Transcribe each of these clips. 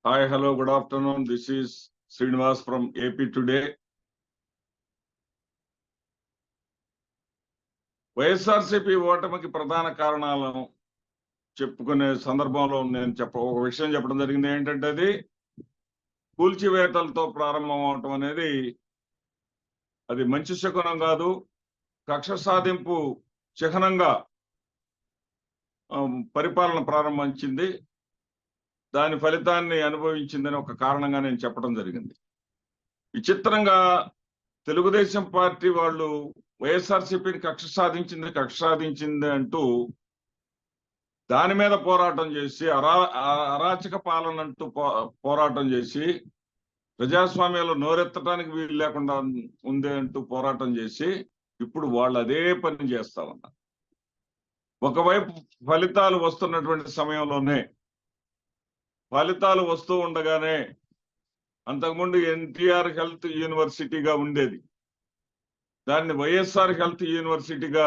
Hi, hello, good afternoon. This is Srinivas from AP Today. YSRCP ఓటమికి ప్రధాన కారణాలను చెప్పుకునే సందర్భంలో నేను ఒక విషయం చెప్పడం జరిగింది. ఏంటంటే అది కూల్చివేతలతో ప్రారంభం అవటం అనేది అది మంచి శకునం కాదు. కక్ష సాధింపు చిహ్నంగా పరిపాలన ప్రారంభించింది. దాని ఫలితాన్ని అనుభవించిందని ఒక కారణంగా నేను చెప్పడం జరిగింది. విచిత్రంగా తెలుగుదేశం పార్టీ వాళ్ళు వైఎస్ఆర్సీపీని కక్ష సాధించింది అంటూ దాని మీద పోరాటం చేసి అరాచక పాలన అంటూ పోరాటం చేసి ప్రజాస్వామ్యంలో నోరెత్తడానికి వీలు లేకుండా ఉంది అంటూ పోరాటం చేసి ఇప్పుడు వాళ్ళు అదే పని చేస్తా ఉన్నారు. ఒకవైపు ఫలితాలు వస్తున్నటువంటి సమయంలోనే ఫలితాలు వస్తూ ఉండగానే అంతకుముందు ఎన్టీఆర్ హెల్త్ యూనివర్సిటీగా ఉండేది, దాన్ని వైఎస్ఆర్ హెల్త్ యూనివర్సిటీగా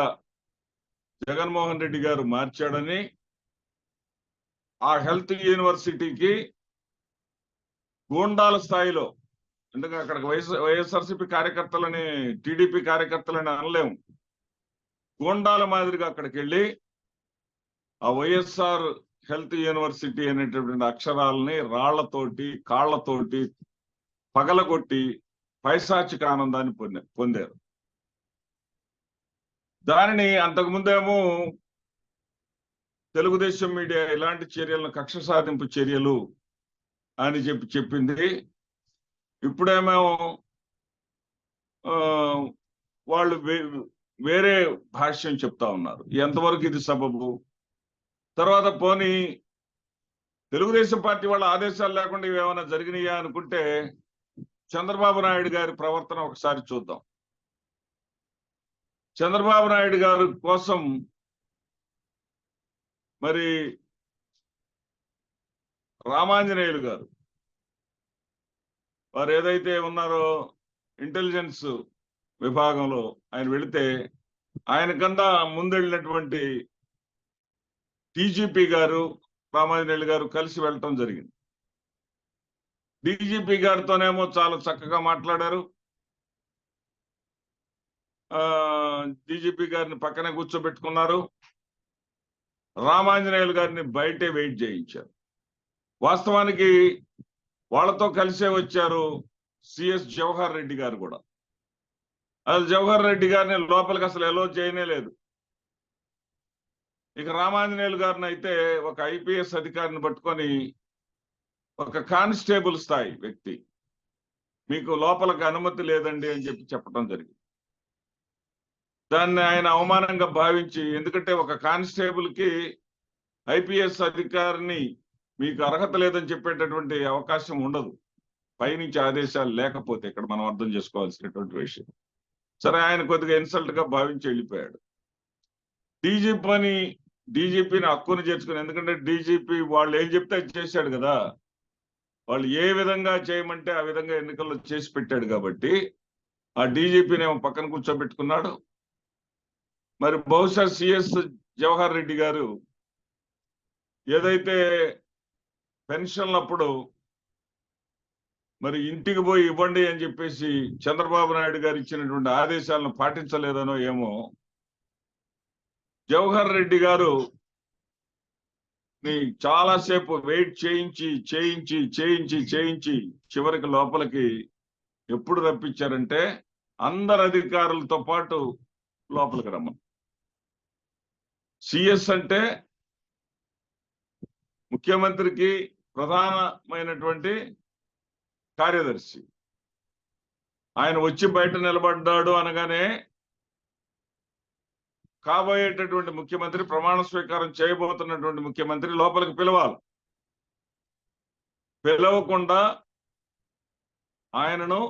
జగన్మోహన్ రెడ్డి గారు మార్చాడని, ఆ హెల్త్ యూనివర్సిటీకి గూండాల స్థాయిలో, ఎందుకంటే అక్కడికి వైఎస్ఆర్సీపీ కార్యకర్తలని టీడీపీ కార్యకర్తలని అనలేము, గూండాల మాదిరిగా అక్కడికి వెళ్ళి ఆ వైఎస్ఆర్ హెల్త్ యూనివర్సిటీ అనేటటువంటి అక్షరాలని రాళ్లతోటి కాళ్లతోటి పగలగొట్టి పైశాచిక ఆనందాన్ని పొందారు. దానిని అంతకుముందేమో తెలుగుదేశం మీడియా ఇలాంటి చర్యలను కక్ష సాధింపు చర్యలు అని చెప్పింది. ఇప్పుడేమో వాళ్ళు వేరే భాష్యం చెప్తా ఉన్నారు. ఎంతవరకు ఇది సబబు? తర్వాత పోనీ తెలుగుదేశం పార్టీ వాళ్ళ ఆదేశాలు లేకుండా ఇవేమైనా జరిగినాయా అనుకుంటే చంద్రబాబు నాయుడు గారి ప్రవర్తన ఒకసారి చూద్దాం. చంద్రబాబు నాయుడు గారి కోసం మరి రామాంజనేయులు గారు వారు ఏదైతే ఉన్నారో ఇంటెలిజెన్స్ విభాగంలో ఆయన వెళితే ఆయన కన్నా ముందెళ్ళినటువంటి డీజీపీ గారు రామాంజనేయులు గారు కలిసి వెళ్ళటం జరిగింది. డీజీపీ గారితోనేమో చాలా చక్కగా మాట్లాడారు. డీజీపీ గారిని పక్కనే కూర్చోబెట్టుకున్నారు. రామాంజనేయులు గారిని బయటే వెయిట్ చేయించారు. వాస్తవానికి వాళ్ళతో కలిసే వచ్చారు సిఎస్ జవహర్ రెడ్డి గారు కూడా. అది జవహర్ రెడ్డి గారిని లోపలికి అసలు ఎలో చేయనే లేదు. ఇక రామాంజనేయులు గారిని అయితే ఒక ఐపీఎస్ అధికారిని పట్టుకొని ఒక కానిస్టేబుల్ స్థాయి వ్యక్తి మీకు లోపలికి అనుమతి లేదండి అని చెప్పడం జరిగింది. దాన్ని ఆయన అవమానంగా భావించి, ఎందుకంటే ఒక కానిస్టేబుల్ కి ఐపీఎస్ అధికారిని మీకు అర్హత లేదని చెప్పేటటువంటి అవకాశం ఉండదు, పైనుంచి ఆదేశాలు లేకపోతే. ఇక్కడ మనం అర్థం చేసుకోవాల్సినటువంటి విషయం. సరే, ఆయన కొద్దిగా ఇన్సల్ట్ గా భావించి వెళ్ళిపోయాడు. డీజీపీని హక్కుని చేర్చుకుని, ఎందుకంటే డీజీపీ వాళ్ళు ఏం చెప్తే చేశాడు కదా, వాళ్ళు ఏ విధంగా చేయమంటే ఆ విధంగా ఎన్నికల్లో చేసి పెట్టాడు కాబట్టి ఆ డీజీపీని ఏమో పక్కన కూర్చోబెట్టుకున్నాడు. మరి బహుశా సిఎస్ జవహర్ రెడ్డి గారు ఏదైతే పెన్షన్లప్పుడు మరి ఇంటికి పోయి ఇవ్వండి అని చెప్పేసి చంద్రబాబు నాయుడు గారు ఇచ్చినటువంటి ఆదేశాలను పాటించలేదనో ఏమో, జవహర్ రెడ్డి గారు చాలాసేపు వెయిట్ చేయించి చివరికి లోపలికి ఎప్పుడు రప్పించారంటే అందరు అధికారులతో పాటు లోపలికి రమ్మని. సిఎస్ అంటే ముఖ్యమంత్రికి ప్రధానమైనటువంటి కార్యదర్శి. ఆయన వచ్చి బయట నిలబడ్డాడు అనగానే కాబోయేటటువంటి ముఖ్యమంత్రి, ప్రమాణ స్వీకారం చేయబోతున్నటువంటి ముఖ్యమంత్రి లోపలికి పిలవాలి. పిలవకుండా ఆయనను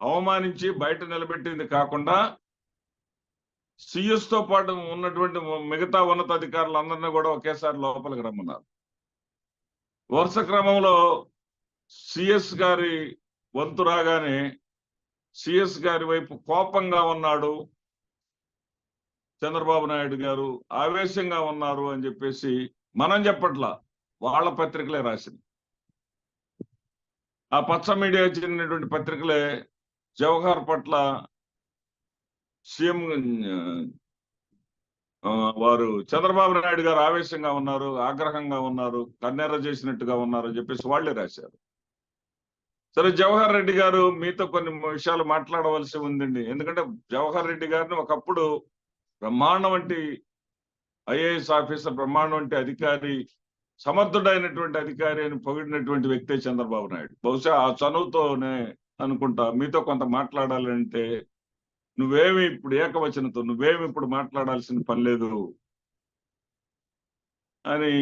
అవమానించి బయట నిలబెట్టింది కాకుండా సిఎస్ తో పాటు ఉన్నటువంటి మిగతా ఉన్నతాధికారులందరినీ కూడా ఒకేసారి లోపలికి రమ్మన్నారు. వరుస క్రమంలో సిఎస్ గారి వంతు రాగానే సిఎస్ గారి వైపు కోపంగా ఉన్నాడు చంద్రబాబు నాయుడు గారు, ఆవేశంగా ఉన్నారు అని చెప్పేసి మనం చెప్పట్లా, వాళ్ళ పత్రికలే రాసింది. ఆ పచ్చ మీడియా చెందినటువంటి పత్రికలే జవహర్ పట్ల సీఎం వారు చంద్రబాబు నాయుడు గారు ఆవేశంగా ఉన్నారు, ఆగ్రహంగా ఉన్నారు, కన్నెర్ర చేసినట్టుగా ఉన్నారు అని చెప్పేసి వాళ్ళే రాశారు. సరే, జవహర్ రెడ్డి గారు మీతో కొన్ని విషయాలు మాట్లాడవలసి ఉందండి. ఎందుకంటే జవహర్ రెడ్డి గారిని ఒకప్పుడు బ్రహ్మాండం వంటి ఐఏఎస్ ఆఫీసర్, బ్రహ్మాండం వంటి అధికారి, సమర్థుడైనటువంటి అధికారి అని పొగిడినటువంటి వ్యక్తే చంద్రబాబు నాయుడు. బహుశా ఆ చనువుతోనే అనుకుంటా మీతో కొంత మాట్లాడాలంటే నువ్వేమి ఇప్పుడు ఏకవచనంతో నువ్వేమి ఇప్పుడు మాట్లాడాల్సిన పని లేదు అని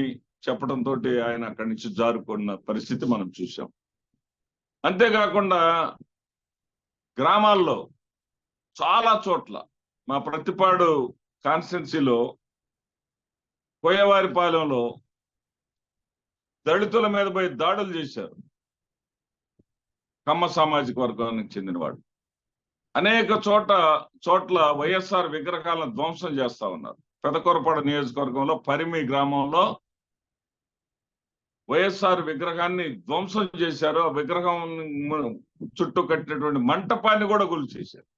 చెప్పడంతో ఆయన అక్కడి నుంచి జారుకున్న పరిస్థితి మనం చూసాం. అంతేకాకుండా గ్రామాల్లో చాలా చోట్ల మా ప్రతిపాడు కాన్స్టిట్యున్సీలో కోయవారిపాలెంలో దళితుల మీద పోయి దాడులు చేశారు కమ్మ సామాజిక వర్గానికి చెందిన వాడు. అనేక చోట్ల వైఎస్ఆర్ విగ్రహాలను ధ్వంసం చేస్తా ఉన్నారు. పెదకొరపాడు నియోజకవర్గంలో పరిమి గ్రామంలో వైఎస్ఆర్ విగ్రహాన్ని ధ్వంసం చేశారు. ఆ విగ్రహం చుట్టూ కట్టినటువంటి మంటపాన్ని కూడా కూల్చేశారు.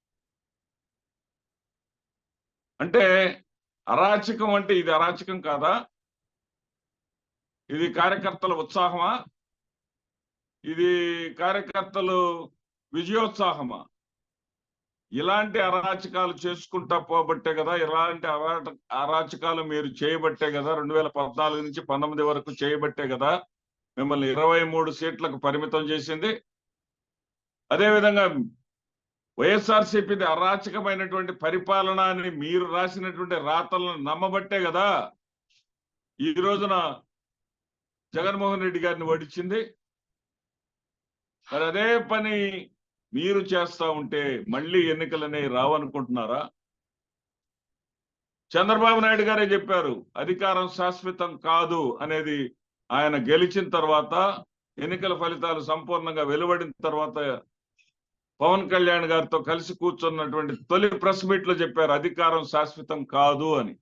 అంటే అరాచకం అంటే ఇది అరాచకం కాదా? ఇది కార్యకర్తల ఉత్సాహమా? ఇది కార్యకర్తలు విజయోత్సాహమా? ఇలాంటి అరాచకాలు చేసుకుంటా పోబట్టే కదా, ఇలాంటి అరాచకాలు మీరు చేయబట్టే కదా 2014 నుంచి 19 వరకు చేయబట్టే కదా మిమ్మల్ని 23 సీట్లకు పరిమితం చేసింది. అదేవిధంగా వైఎస్ఆర్సీపీది అరాచకమైనటువంటి పరిపాలన అని మీరు రాసినటువంటి రాతలను నమ్మబట్టే కదా ఈ రోజున జగన్మోహన్ రెడ్డి గారిని ఓడించింది. మరి అదే పని మీరు చేస్తా ఉంటే మళ్ళీ ఎన్నికలనే రావనుకుంటున్నారా? చంద్రబాబు నాయుడు గారే చెప్పారు అధికారం శాశ్వతం కాదు అనేది. ఆయన గెలిచిన తర్వాత, ఎన్నికల ఫలితాలు సంపూర్ణంగా వెలువడిన తర్వాత పవన్ కళ్యాణ్ గారితో కలిసి కూర్చున్నటువంటి తొలి ప్రెస్ మీట్ లో చెప్పారు అధికారం శాశ్వతం కాదు అని.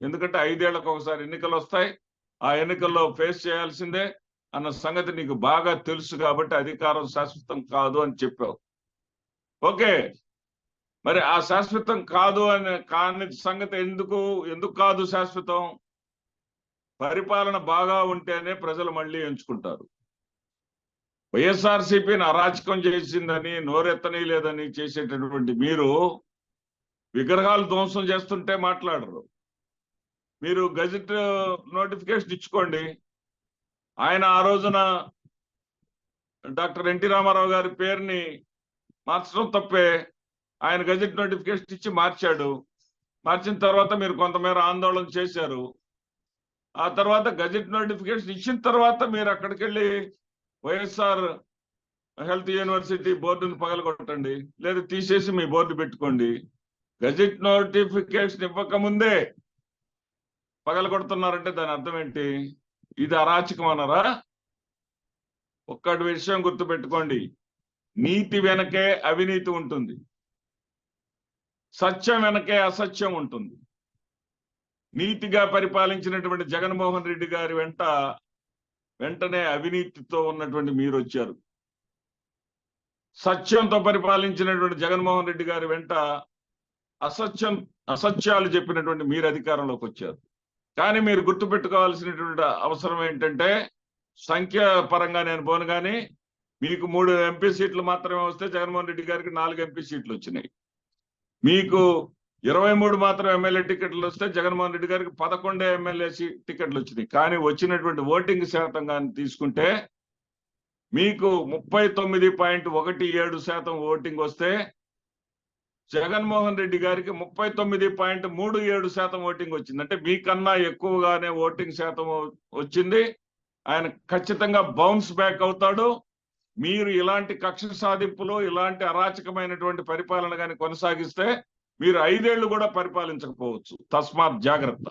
ఎందుకంటే 5 ఏళ్లకు ఒకసారి ఎన్నికలు వస్తాయి, ఆ ఎన్నికల్లో ఫేస్ చేయాల్సిందే అన్న సంగతి నీకు బాగా తెలుసు కాబట్టి అధికారం శాశ్వతం కాదు అని చెప్పావు. ఓకే, మరి ఆ శాశ్వతం కాదు అనే కాని సంగతి ఎందుకు కాదు శాశ్వతం? పరిపాలన బాగా ఉంటేనే ప్రజలు మళ్ళీ ఎంచుకుంటారు. వైఎస్ఆర్సీపీని అరాచకం చేసిందని, నోరెత్తని లేదని చేసేటటువంటి మీరు విగ్రహాలు ధ్వంసం చేస్తుంటే మాట్లాడరు. మీరు గజెట్ నోటిఫికేషన్ ఇచ్చుకోండి. ఆయన ఆ రోజున డాక్టర్ ఎన్టీ రామారావు గారి పేరుని మార్చడం తప్పే. ఆయన గజెట్ నోటిఫికేషన్ ఇచ్చి మార్చాడు. మార్చిన తర్వాత మీరు కొంతమేర ఆందోళన చేశారు. ఆ తర్వాత గజెట్ నోటిఫికేషన్ ఇచ్చిన తర్వాత మీరు అక్కడికి వెళ్ళి వైఎస్ఆర్ హెల్త్ యూనివర్సిటీ బోర్డును పగలగొట్టండి, లేదా తీసేసి మీ బోర్డు పెట్టుకోండి. గజెట్ నోటిఫికేషన్ ఇవ్వకముందే పగలగొడుతున్నారంటే దాని అర్థం ఏంటి? ఇది అరాచకం అన్నారా? ఒక్కటి విషయం గుర్తుపెట్టుకోండి, నీతి వెనకే అవినీతి ఉంటుంది, సత్యం వెనకే అసత్యం ఉంటుంది. నీతిగా పరిపాలించినటువంటి జగన్మోహన్ రెడ్డి గారి వెంటనే అవినీతితో ఉన్నటువంటి మీరు వచ్చారు. సత్యంతో పరిపాలించినటువంటి జగన్మోహన్ రెడ్డి గారి వెంట అసత్యాలు చెప్పినటువంటి మీరు అధికారంలోకి వచ్చారు. కానీ మీరు గుర్తుపెట్టుకోవాల్సినటువంటి అవసరం ఏంటంటే, సంఖ్య పరంగా నేను పోను కానీ మీకు 3 ఎంపీ సీట్లు మాత్రమే వస్తే జగన్మోహన్ రెడ్డి గారికి 4 ఎంపీ సీట్లు వచ్చినాయి. మీకు 23 మాత్రం ఎమ్మెల్యే టికెట్లు వస్తే జగన్మోహన్ రెడ్డి గారికి 11 ఎమ్మెల్యే టికెట్లు వచ్చినాయి. కానీ వచ్చినటువంటి ఓటింగ్ శాతం కానీ తీసుకుంటే మీకు 39.17% ఓటింగ్ వస్తే జగన్మోహన్ రెడ్డి గారికి 39.37% ఓటింగ్ వచ్చింది. అంటే మీకన్నా ఎక్కువగానే ఓటింగ్ శాతం వచ్చింది. ఆయన ఖచ్చితంగా బౌన్స్ బ్యాక్ అవుతాడు. మీరు ఇలాంటి కక్ష సాధింపులు, ఇలాంటి అరాచకమైనటువంటి పరిపాలన కానీ కొనసాగిస్తే మీరు 5 ఏళ్లు కూడా పరిపాలించకపోవచ్చు. తస్మాత్ జాగ్రత్త.